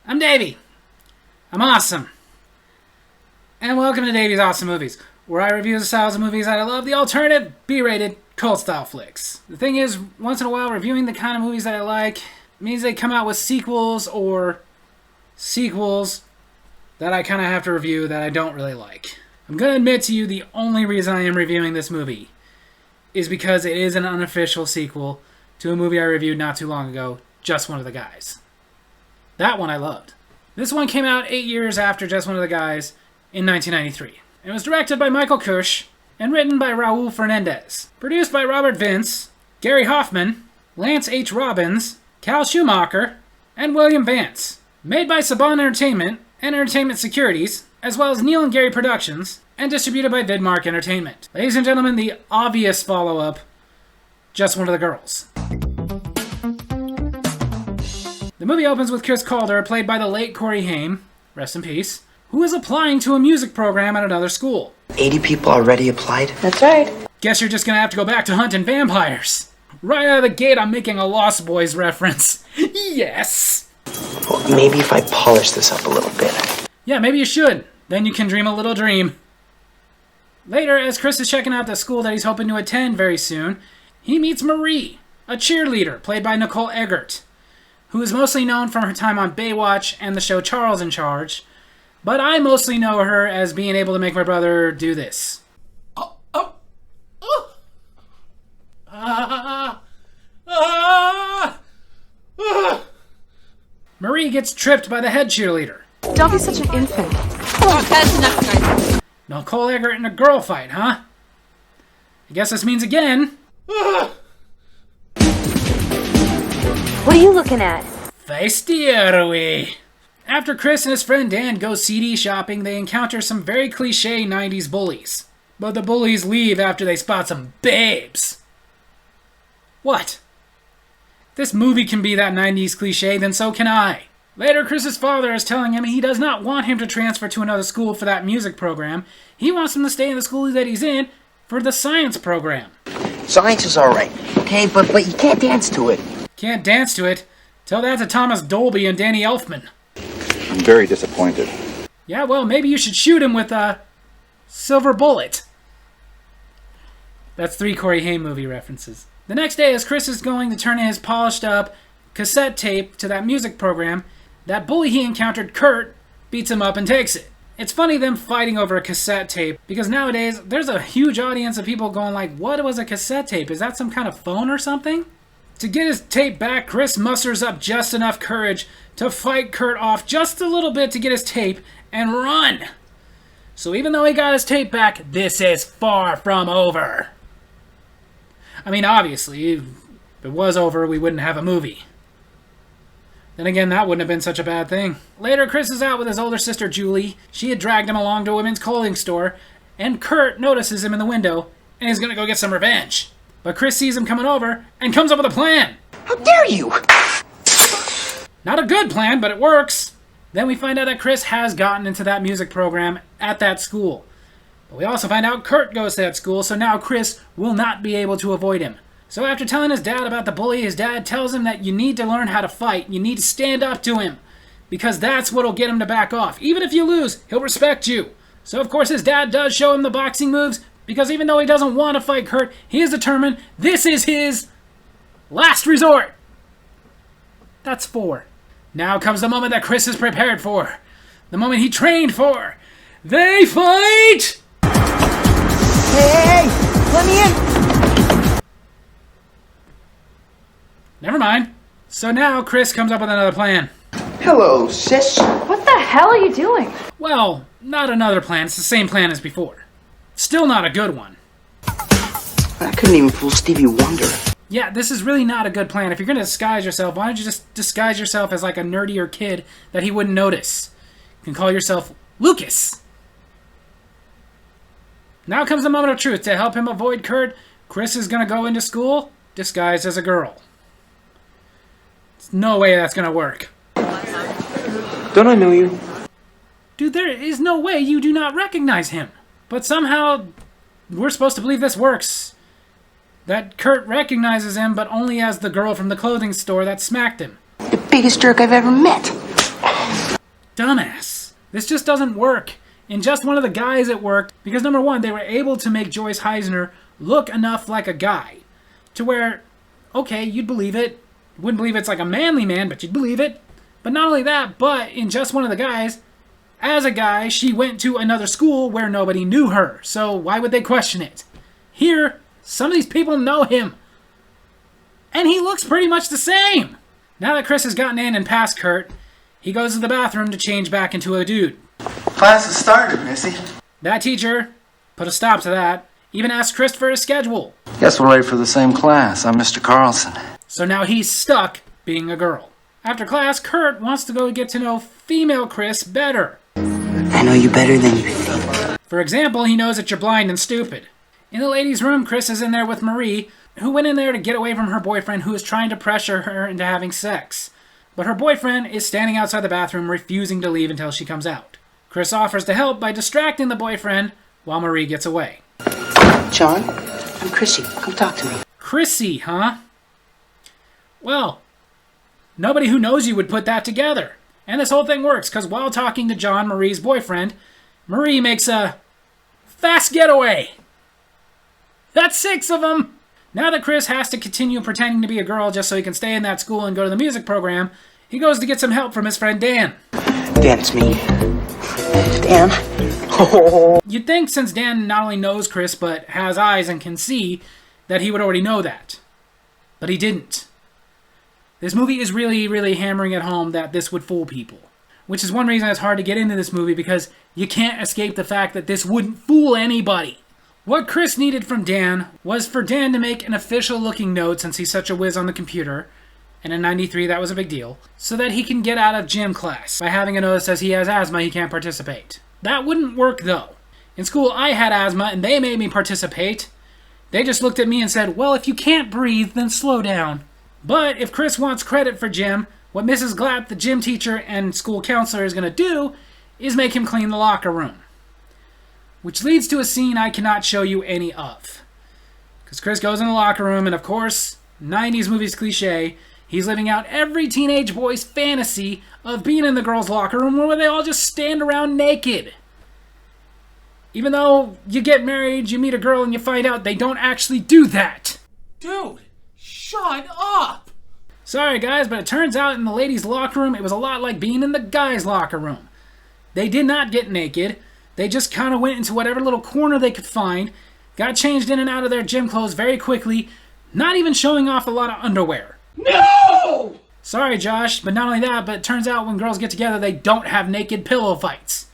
I'm Davy. I'm awesome. And welcome to Davy's Awesome Movies, where I review the styles of movies that I love, the alternative, B-rated, cult-style flicks. The thing is, once in a while, reviewing the kind of movies that I like means they come out with sequels or sequels that I kind of have to review that I don't really like. I'm going to admit to you the only reason I am reviewing this movie is because it is an unofficial sequel to a movie I reviewed not too long ago, Just One of the Guys. That one I loved. This one came out 8 years after Just One of the Guys in 1993. It was directed by Michael Kush and written by Raul Fernandez. Produced by Robert Vince, Gary Hoffman, Lance H. Robbins, Cal Schumacher, and William Vance. Made by Saban Entertainment and Entertainment Securities, as well as Neil and Gary Productions, and distributed by Vidmark Entertainment. Ladies and gentlemen, the obvious follow-up, Just One of the Girls. The movie opens with Chris Calder, played by the late Corey Haim, rest in peace, who is applying to a music program at another school. 80 people already applied? That's right. Guess you're just gonna have to go back to hunting vampires. Right out of the gate, I'm making a Lost Boys reference. Yes! Well, maybe if I polish this up a little bit. Yeah, maybe you should. Then you can dream a little dream. Later, as Chris is checking out the school that he's hoping to attend very soon, he meets Marie, a cheerleader played by Nicole Eggert, who is mostly known from her time on Baywatch and the show Charles in Charge, but I mostly know her as being able to make my brother do this. Marie gets tripped by the head cheerleader. Don't be such an infant. Oh, that's enough, guys. Nicole Eggert in a girl fight, huh? I guess this means again. What are you looking at? Feisty are we? After Chris and his friend Dan go CD shopping, they encounter some very cliche 90s bullies. But the bullies leave after they spot some babes. What? If this movie can be that 90s cliche, then so can I. Later, Chris's father is telling him he does not want him to transfer to another school for that music program. He wants him to stay in the school that he's in for the science program. Science is alright, okay? But you can't dance to it. Can't dance to it? Tell that to Thomas Dolby and Danny Elfman. I'm very disappointed. Yeah, well, maybe you should shoot him with a silver bullet. That's 3 Corey Haim movie references. The next day, as Chris is going to turn in his polished up cassette tape to that music program, that bully he encountered, Kurt, beats him up and takes it. It's funny them fighting over a cassette tape, because nowadays, there's a huge audience of people going like, what was a cassette tape? Is that some kind of phone or something? To get his tape back, Chris musters up just enough courage to fight Kurt off just a little bit to get his tape and run. So even though he got his tape back, this is far from over. I mean, obviously, if it was over, we wouldn't have a movie. Then again, that wouldn't have been such a bad thing. Later, Chris is out with his older sister, Julie. She had dragged him along to a women's clothing store, and Kurt notices him in the window, and he's gonna go get some revenge. But Chris sees him coming over, and comes up with a plan. How dare you! Not a good plan, but it works. Then we find out that Chris has gotten into that music program at that school. But we also find out Kurt goes to that school, so now Chris will not be able to avoid him. So after telling his dad about the bully, his dad tells him that you need to learn how to fight. You need to stand up to him, because that's what'll get him to back off. Even if you lose, he'll respect you. So of course his dad does show him the boxing moves, because even though he doesn't want to fight Kurt, he is determined this is his last resort. That's 4. Now comes the moment that Chris is prepared for. The moment he trained for. They fight! Hey! Let me in! Never mind. So now Chris comes up with another plan. Hello, sis. What the hell are you doing? Well, not another plan. It's the same plan as before. Still not a good one. I couldn't even fool Stevie Wonder. Yeah, this is really not a good plan. If you're going to disguise yourself, why don't you just disguise yourself as like a nerdier kid that he wouldn't notice? You can call yourself Lucas. Now comes the moment of truth. To help him avoid Kurt, Chris is going to go into school disguised as a girl. There's no way that's going to work. Don't I know you? Dude, there is no way you do not recognize him. But somehow, we're supposed to believe this works. That Kurt recognizes him, but only as the girl from the clothing store that smacked him. The biggest jerk I've ever met. Dumbass. This just doesn't work. In Just One of the Guys it worked because number one, they were able to make Joyce Heisner look enough like a guy to where, okay, you'd believe it. Wouldn't believe it's like a manly man, but you'd believe it. But not only that, but in Just One of the Guys, as a guy, she went to another school where nobody knew her. So why would they question it? Here, some of these people know him. And he looks pretty much the same. Now that Chris has gotten in and passed Kurt, he goes to the bathroom to change back into a dude. Class has started, Missy. That teacher put a stop to that. Even asked Chris for his schedule. Guess we're late for the same class. I'm Mr. Carlson. So now he's stuck being a girl. After class, Kurt wants to go get to know female Chris better. I know you better than you think. For example, he knows that you're blind and stupid. In the ladies' room, Chris is in there with Marie, who went in there to get away from her boyfriend who is trying to pressure her into having sex. But her boyfriend is standing outside the bathroom refusing to leave until she comes out. Chris offers to help by distracting the boyfriend while Marie gets away. John, I'm Chrissy. Come talk to me. Chrissy, huh? Well, nobody who knows you would put that together. And this whole thing works, because while talking to John, Marie's boyfriend, Marie makes a fast getaway. That's 6 of them! Now that Chris has to continue pretending to be a girl just so he can stay in that school and go to the music program, he goes to get some help from his friend Dan. Dan, it's me. Dan? You'd think since Dan not only knows Chris but has eyes and can see, that he would already know that. But he didn't. This movie is really, really hammering at home that this would fool people. Which is one reason it's hard to get into this movie, because you can't escape the fact that this wouldn't fool anybody. What Chris needed from Dan was for Dan to make an official-looking note, since he's such a whiz on the computer, and in '93 that was a big deal, so that he can get out of gym class by having a note that says he has asthma, he can't participate. That wouldn't work, though. In school, I had asthma, and they made me participate. They just looked at me and said, well, if you can't breathe, then slow down. But if Chris wants credit for gym, what Mrs. Glatt, the gym teacher and school counselor, is going to do is make him clean the locker room. Which leads to a scene I cannot show you any of. Because Chris goes in the locker room, and of course, 90s movies cliche, he's living out every teenage boy's fantasy of being in the girls' locker room where they all just stand around naked. Even though you get married, you meet a girl, and you find out they don't actually do that. Dude, shut up! Sorry guys, but it turns out in the ladies' locker room, it was a lot like being in the guys' locker room. They did not get naked. They just kind of went into whatever little corner they could find, got changed in and out of their gym clothes very quickly, not even showing off a lot of underwear. No! Sorry, Josh, but not only that, but it turns out when girls get together, they don't have naked pillow fights.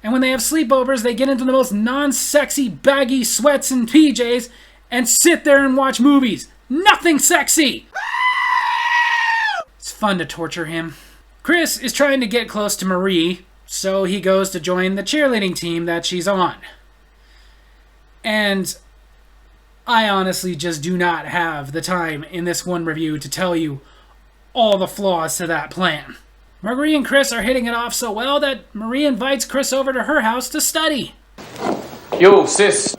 And when they have sleepovers, they get into the most non-sexy, baggy sweats and PJs and sit there and watch movies. Nothing sexy! It's fun to torture him. Chris is trying to get close to Marie, so he goes to join the cheerleading team that she's on. And I honestly just do not have the time in this one review to tell you all the flaws to that plan. Marie and Chris are hitting it off so well that Marie invites Chris over to her house to study. Yo, sis.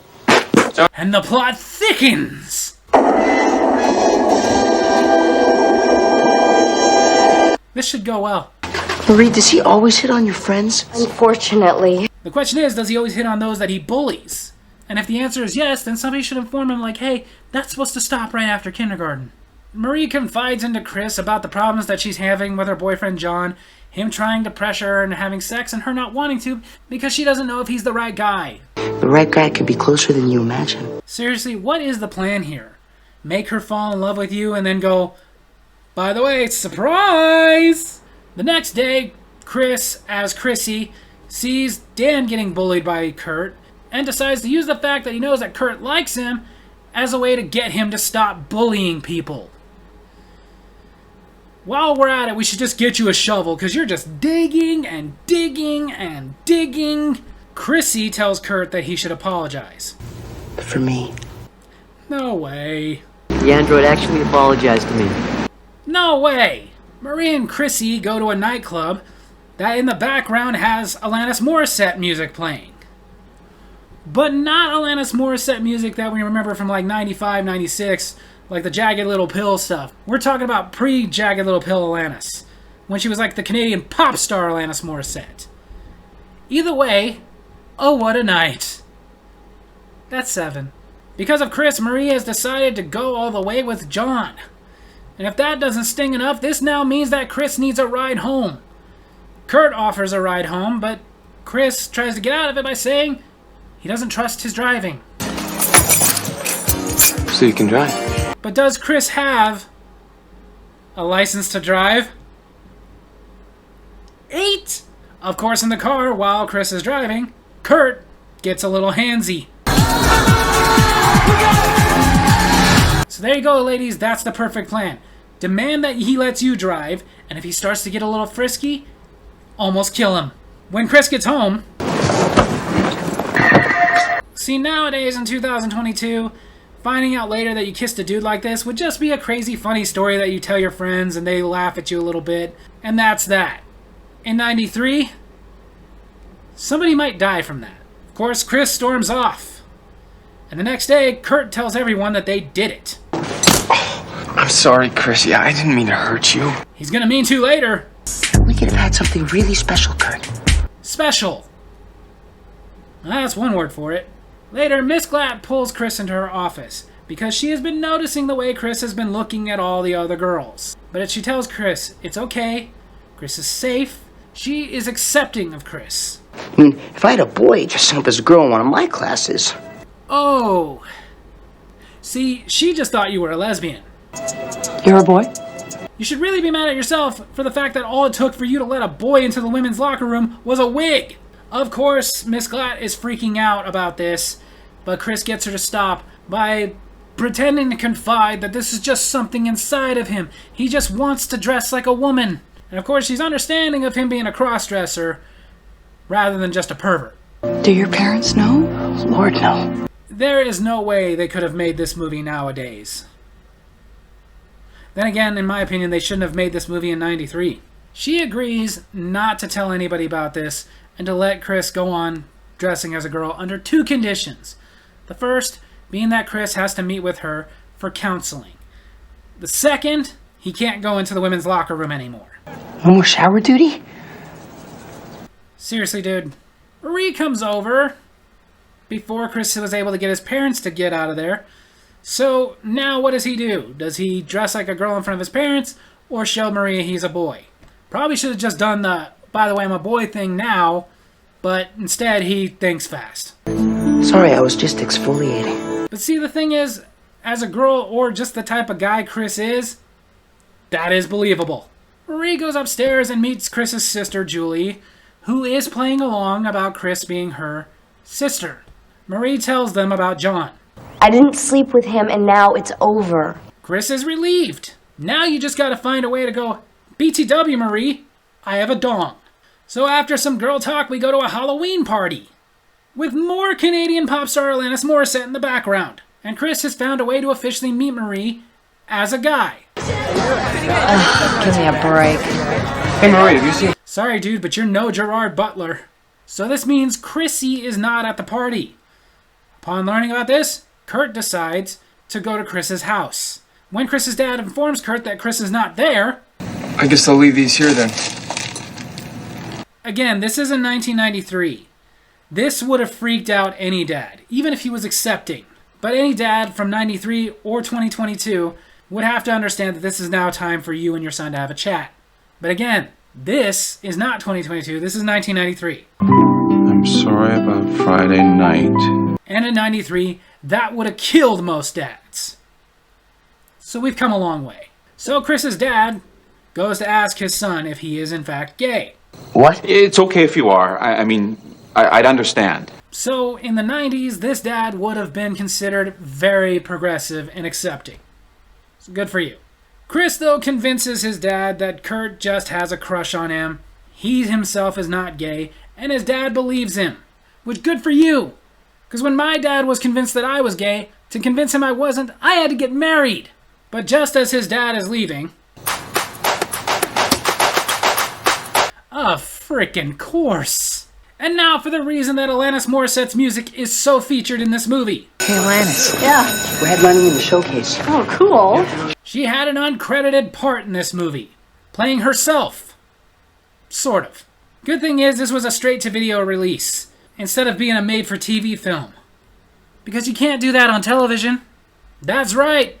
And the plot thickens! This should go well. Marie, does he always hit on your friends? Unfortunately. The question is, does he always hit on those that he bullies? And if the answer is yes, then somebody should inform him like, hey, that's supposed to stop right after kindergarten. Marie confides into Chris about the problems that she's having with her boyfriend John, him trying to pressure her into having sex and her not wanting to because she doesn't know if he's the right guy. The right guy could be closer than you imagine. Seriously, what is the plan here? Make her fall in love with you and then go, by the way, surprise! The next day, Chris, as Chrissy, sees Dan getting bullied by Kurt and decides to use the fact that he knows that Kurt likes him as a way to get him to stop bullying people. While we're at it, we should just get you a shovel, because you're just digging and digging and digging. Chrissy tells Kurt that he should apologize. For me. No way. The android actually apologized to me. No way! Marie and Chrissy go to a nightclub that in the background has Alanis Morissette music playing. But not Alanis Morissette music that we remember from like 95, 96, like the Jagged Little Pill stuff. We're talking about pre-Jagged Little Pill Alanis, when she was like the Canadian pop star Alanis Morissette. Either way, oh what a night. That's 7. Because of Chris, Marie has decided to go all the way with John. And if that doesn't sting enough, this now means that Chris needs a ride home. Kurt offers a ride home, but Chris tries to get out of it by saying he doesn't trust his driving. So you can drive. But does Chris have a license to drive? 8! Of course, in the car, while Chris is driving, Kurt gets a little handsy. So there you go, ladies. That's the perfect plan. Demand that he lets you drive, and if he starts to get a little frisky, almost kill him. When Chris gets home... See, nowadays in 2022, finding out later that you kissed a dude like this would just be a crazy funny story that you tell your friends and they laugh at you a little bit, and that's that. In 93, somebody might die from that. Of course, Chris storms off. And the next day, Kurt tells everyone that they did it. Oh, I'm sorry, Chris. Yeah, I didn't mean to hurt you. He's gonna mean to later. We could have had something really special, Kurt. Special. That's one word for it. Later, Miss Glatt pulls Chris into her office because she has been noticing the way Chris has been looking at all the other girls. But she tells Chris it's okay, Chris is safe, she is accepting of Chris. I mean, if I had a boy dressing up as a girl in one of my classes... Oh. See, she just thought you were a lesbian. You're a boy? You should really be mad at yourself for the fact that all it took for you to let a boy into the women's locker room was a wig. Of course, Miss Glatt is freaking out about this, but Chris gets her to stop by pretending to confide that this is just something inside of him. He just wants to dress like a woman. And of course, she's understanding of him being a cross-dresser rather than just a pervert. Do your parents know? Lord, no. There is no way they could have made this movie nowadays. Then again, in my opinion, they shouldn't have made this movie in 93. She agrees not to tell anybody about this and to let Chris go on dressing as a girl under 2 conditions. The first being that Chris has to meet with her for counseling. The second, he can't go into the women's locker room anymore. No more shower duty? Seriously, dude. Marie comes over before Chris was able to get his parents to get out of there. So now what does he do? Does he dress like a girl in front of his parents or show Marie he's a boy? Probably should have just done the, by the way, I'm a boy thing now, but instead he thinks fast. Sorry, I was just exfoliating. But see, the thing is, as a girl or just the type of guy Chris is, that is believable. Marie goes upstairs and meets Chris's sister, Julie, who is playing along about Chris being her sister. Marie tells them about John. I didn't sleep with him and now it's over. Chris is relieved. Now you just gotta find a way to go, BTW, Marie, I have a dong. So after some girl talk, we go to a Halloween party with more Canadian pop star Alanis Morissette in the background. And Chris has found a way to officially meet Marie as a guy. Give me a break. Hey, Marie, have you seen... Sorry, dude, but you're no Gerard Butler. So this means Chrissy is not at the party. Upon learning about this, Kurt decides to go to Chris's house. When Chris's dad informs Kurt that Chris is not there... I guess I'll leave these here then. Again, this is in 1993. This would have freaked out any dad, even if he was accepting. But any dad from 93 or 2022 would have to understand that this is now time for you and your son to have a chat. But again, this is not 2022, this is 1993. I'm sorry about Friday night. And in 93, that would have killed most dads. So we've come a long way. So Chris's dad goes to ask his son if he is in fact gay. What? It's okay if you are. I mean, I'd understand. So in the 90s, this dad would have been considered very progressive and accepting. So good for you. Chris, though, convinces his dad that Kurt just has a crush on him. He himself is not gay, and his dad believes him. Which, good for you. Because when my dad was convinced that I was gay, to convince him I wasn't, I had to get married. But just as his dad is leaving... Of frickin' course. And now for the reason that Alanis Morissette's music is so featured in this movie. Hey, Alanis. Yeah. We're headlining in the showcase. Oh, cool. She had an uncredited part in this movie, playing herself. Sort of. Good thing is this was a straight-to-video release, instead of being a made-for-TV film. Because you can't do that on television. That's right.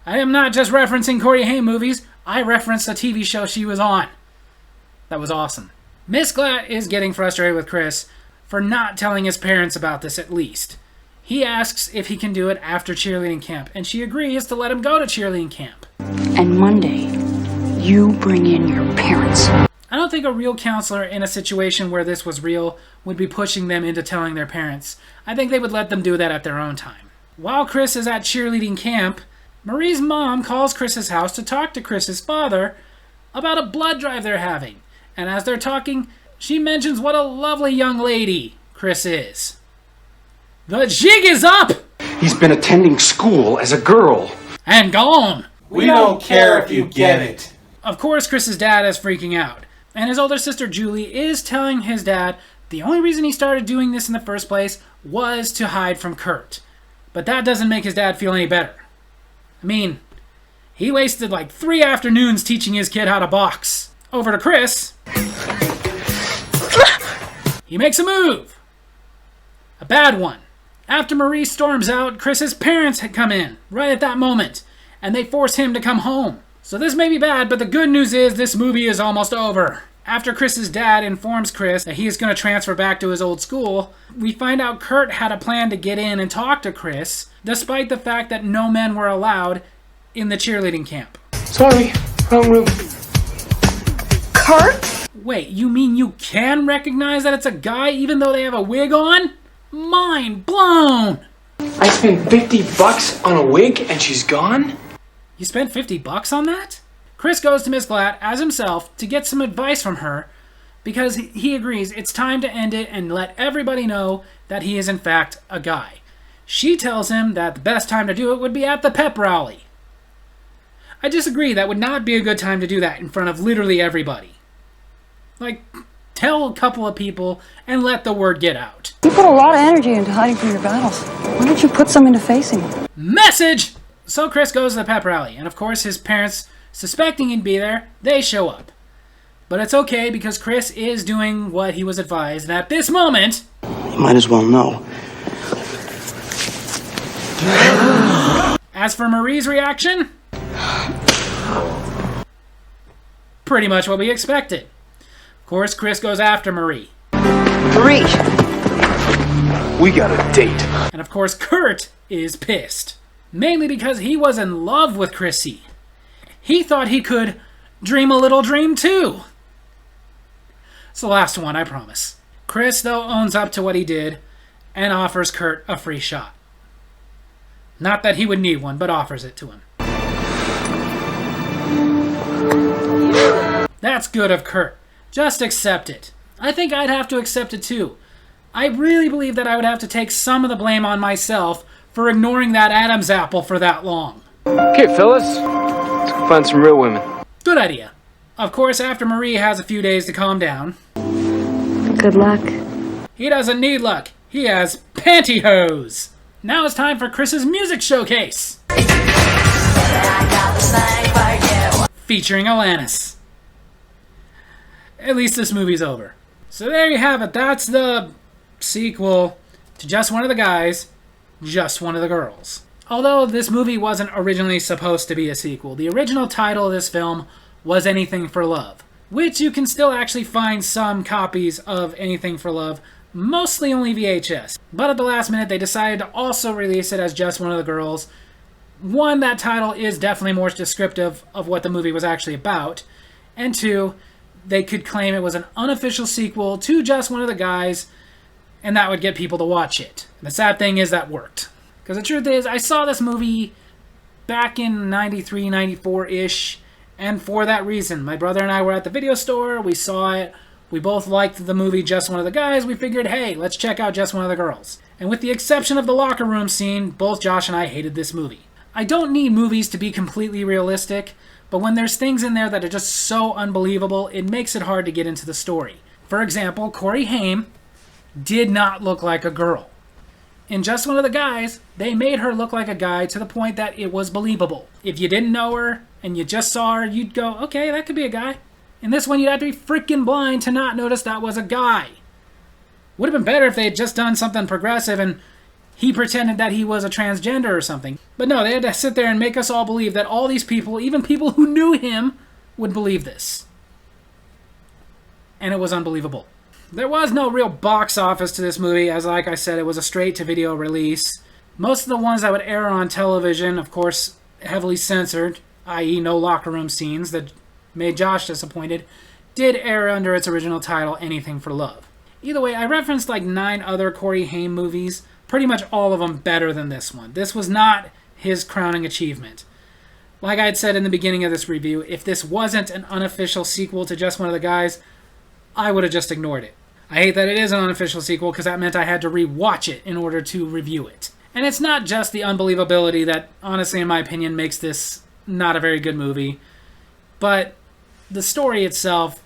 I am not just referencing Corey Haim movies, I referenced a TV show she was on. That was awesome. Miss Glatt is getting frustrated with Chris for not telling his parents about this at least. He asks if he can do it after cheerleading camp, and she agrees to let him go to cheerleading camp. And Monday, you bring in your parents. I don't think a real counselor in a situation where this was real would be pushing them into telling their parents. I think they would let them do that at their own time. While Chris is at cheerleading camp, Marie's mom calls Chris's house to talk to Chris's father about a blood drive they're having. And as they're talking, she mentions what a lovely young lady Chris is. The jig is up! He's been attending school as a girl. And gone! We don't care if you get it. Of course, Chris's dad is freaking out. And his older sister Julie is telling his dad the only reason he started doing this in the first place was to hide from Kurt. But that doesn't make his dad feel any better. I mean, he wasted like 3 afternoons teaching his kid how to box. Over to Chris. He makes a move. A bad one. After Marie storms out, Chris's parents had come in right at that moment, and they force him to come home. So this may be bad, but the good news is this movie is almost over. After Chris's dad informs Chris that he is going to transfer back to his old school, we find out Kurt had a plan to get in and talk to Chris, despite the fact that no men were allowed in the cheerleading camp. Sorry, wrong room. Kurt? Wait, you mean you can recognize that it's a guy even though they have a wig on? Mind blown! I spent $50 on a wig and she's gone? You spent $50 on that? Chris goes to Miss Glatt as himself to get some advice from her because he agrees it's time to end it and let everybody know that he is in fact a guy. She tells him that the best time to do it would be at the pep rally. I disagree. That would not be a good time to do that in front of literally everybody. Like, tell a couple of people and let the word get out. You put a lot of energy into hiding from your battles. Why don't you put some into facing them? Message! So Chris goes to the pep rally, and of course his parents, suspecting he'd be there, they show up. But it's okay because Chris is doing what he was advised, and at this moment... You might as well know. As for Marie's reaction... pretty much what we expected. Of course, Chris goes after Marie. Marie! We got a date. And of course, Kurt is pissed. Mainly because he was in love with Chrissy. He thought he could dream a little dream too. It's the last one, I promise. Chris, though, owns up to what he did and offers Kurt a free shot. Not that he would need one, but offers it to him. That's good of Kurt. Just accept it. I think I'd have to accept it too. I really believe that I would have to take some of the blame on myself for ignoring that Adam's apple for that long. Okay, fellas. Let's go find some real women. Good idea. Of course, after Marie has a few days to calm down... Good luck. He doesn't need luck. He has pantyhose. Now it's time for Chris's music showcase. Featuring Alanis. At least this movie's over. So there you have it. That's the sequel to Just One of the Guys, Just One of the Girls. Although this movie wasn't originally supposed to be a sequel, the original title of this film was Anything for Love, which you can still actually find some copies of Anything for Love, mostly only VHS. But at the last minute, they decided to also release it as Just One of the Girls. One, that title is definitely more descriptive of what the movie was actually about. And two, they could claim it was an unofficial sequel to Just One of the Guys, and that would get people to watch it. And the sad thing is that worked. Because the truth is, I saw this movie back in 93, 94-ish, and for that reason, my brother and I were at the video store, we saw it, we both liked the movie Just One of the Guys, we figured, hey, let's check out Just One of the Girls. And with the exception of the locker room scene, both Josh and I hated this movie. I don't need movies to be completely realistic, but when there's things in there that are just so unbelievable, it makes it hard to get into the story. For example, Corey Haim did not look like a girl. In Just One of the Guys, they made her look like a guy to the point that it was believable. If you didn't know her and you just saw her, you'd go, okay, that could be a guy. In this one, you'd have to be freaking blind to not notice that was a guy. Would have been better if they had just done something progressive and he pretended that he was a transgender or something. But no, they had to sit there and make us all believe that all these people, even people who knew him, would believe this. And it was unbelievable. There was no real box office to this movie, as like I said, it was a straight-to-video release. Most of the ones that would air on television, of course, heavily censored, i.e. no locker room scenes that made Josh disappointed, did air under its original title, Anything for Love. Either way, I referenced like 9 other Corey Haim movies, pretty much all of them better than this one. This was not his crowning achievement. Like I had said in the beginning of this review, if this wasn't an unofficial sequel to Just One of the Guys, I would have just ignored it. I hate that it is an unofficial sequel because that meant I had to re-watch it in order to review it. And it's not just the unbelievability that, honestly, in my opinion, makes this not a very good movie, but the story itself,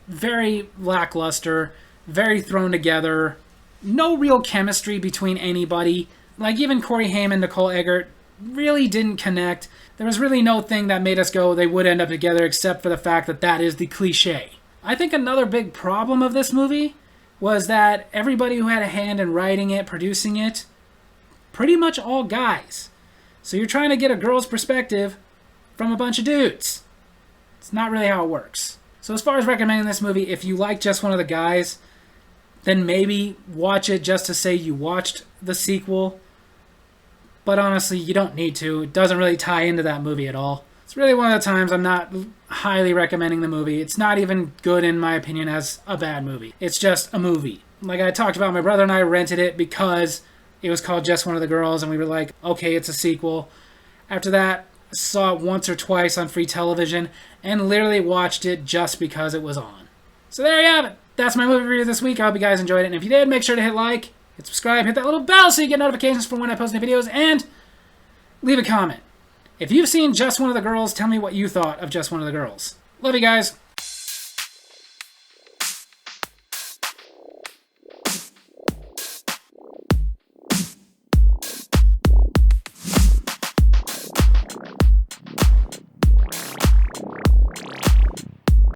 very lackluster, very thrown together, no real chemistry between anybody. Like, even Corey Haim and Nicole Eggert really didn't connect. There was really no thing that made us go, they would end up together, except for the fact that that is the cliche. I think another big problem of this movie was that everybody who had a hand in writing it, producing it, pretty much all guys. So you're trying to get a girl's perspective from a bunch of dudes. It's not really how it works. So as far as recommending this movie, if you like Just One of the Guys, then maybe watch it just to say you watched the sequel. But honestly, you don't need to. It doesn't really tie into that movie at all. It's really one of the times I'm not highly recommending the movie. It's not even good, in my opinion, as a bad movie. It's just a movie. Like I talked about, my brother and I rented it because it was called Just One of the Girls, and we were like, okay, it's a sequel. After that, I saw it once or twice on free television, and literally watched it just because it was on. So there you have it. That's my movie review this week. I hope you guys enjoyed it, and if you did, make sure to hit like, hit subscribe, hit that little bell so you get notifications for when I post new videos, and leave a comment. If you've seen Just One of the Girls, tell me what you thought of Just One of the Girls. Love you guys.